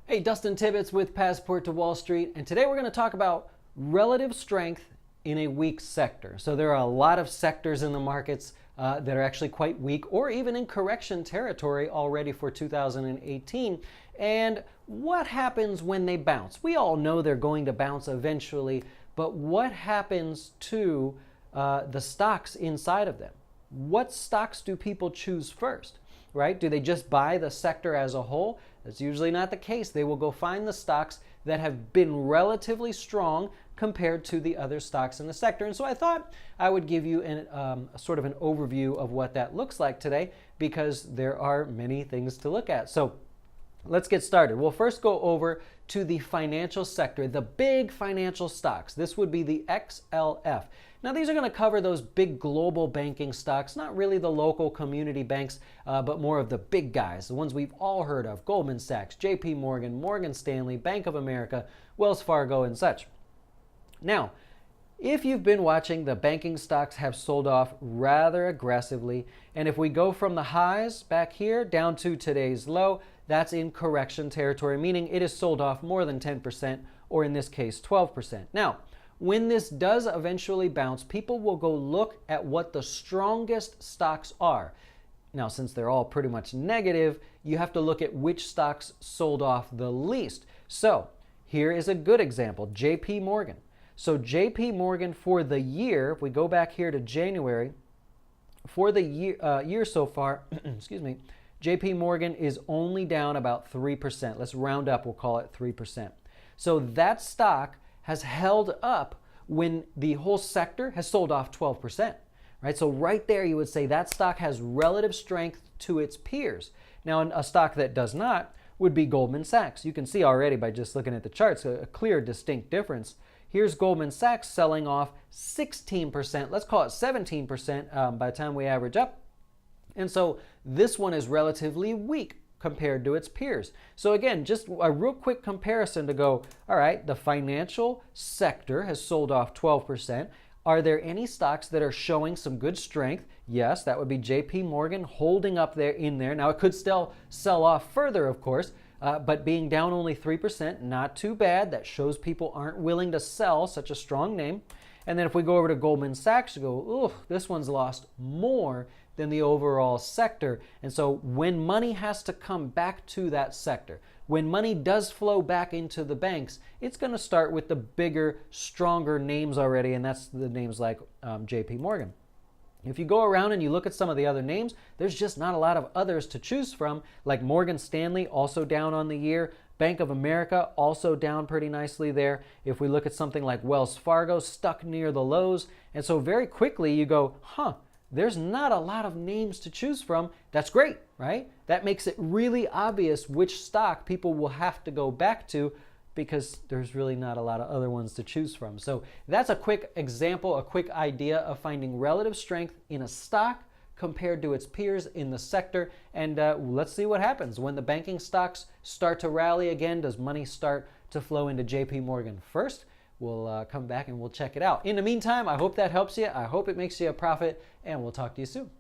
Hey, Dustin Tibbetts with Passport to Wall Street, and today we're going to talk about relative strength in a weak sector. So there are a lot of sectors in the markets that are actually quite weak or even in correction territory already for 2018. And what happens when they bounce? We all know they're going to bounce eventually, but what happens to the stocks inside of them? What stocks do people choose first? Right? Do they just buy the sector as a whole? That's usually not the case. They will go find the stocks that have been relatively strong compared to the other stocks in the sector. And so I thought I would give you sort of an overview of what that looks like today, because there are many things to look at. So let's get started. We'll first go over to the financial sector, the big financial stocks. This would be the XLF. Now, these are going to cover those big global banking stocks, not really the local community banks, but more of the big guys, the ones we've all heard of: Goldman Sachs, JP Morgan, Morgan Stanley, Bank of America, Wells Fargo, and such. Now, if you've been watching, the banking stocks have sold off rather aggressively. And if we go from the highs back here down to today's low, that's in correction territory, meaning it is sold off more than 10%, or in this case, 12%. Now, when this does eventually bounce, people will go look at what the strongest stocks are. Now, since they're all pretty much negative, you have to look at which stocks sold off the least. So here is a good example, JP Morgan. So JP Morgan for the year, if we go back here to January, for the year so far, excuse me, JP Morgan is only down about 3%. Let's round up, we'll call it 3%. So that stock has held up when the whole sector has sold off 12%, right? So right there you would say that stock has relative strength to its peers. Now, a stock that does not would be Goldman Sachs. You can see already by just looking at the charts a clear, distinct difference. Here's Goldman Sachs selling off 16%. Let's call it 17% by the time we average up. And so this one is relatively weak compared to its peers. So again, just a real quick comparison to go, all right, the financial sector has sold off 12%. Are there any stocks that are showing some good strength? Yes, that would be JP Morgan holding up there in there. Now, it could still sell off further, of course, but being down only 3%, not too bad. That shows people aren't willing to sell such a strong name. And then if we go over to Goldman Sachs, you go, ooh, this one's lost more than the overall sector. And so when money has to come back to that sector, when money does flow back into the banks, it's going to start with the bigger, stronger names already, and that's the names like JP Morgan. If you go around and you look at some of the other names, there's just not a lot of others to choose from, like Morgan Stanley, also down on the year. Bank of America, also down pretty nicely there. If we look at something like Wells Fargo, stuck near the lows. And so very quickly you go, there's not a lot of names to choose from. That's great, right? That makes it really obvious which stock people will have to go back to, because there's really not a lot of other ones to choose from. So that's a quick example, a quick idea of finding relative strength in a stock compared to its peers in the sector. And let's see what happens. When the banking stocks start to rally again, does money start to flow into JP Morgan first? We'll come back and we'll check it out. In the meantime, I hope that helps you. I hope it makes you a profit, and we'll talk to you soon.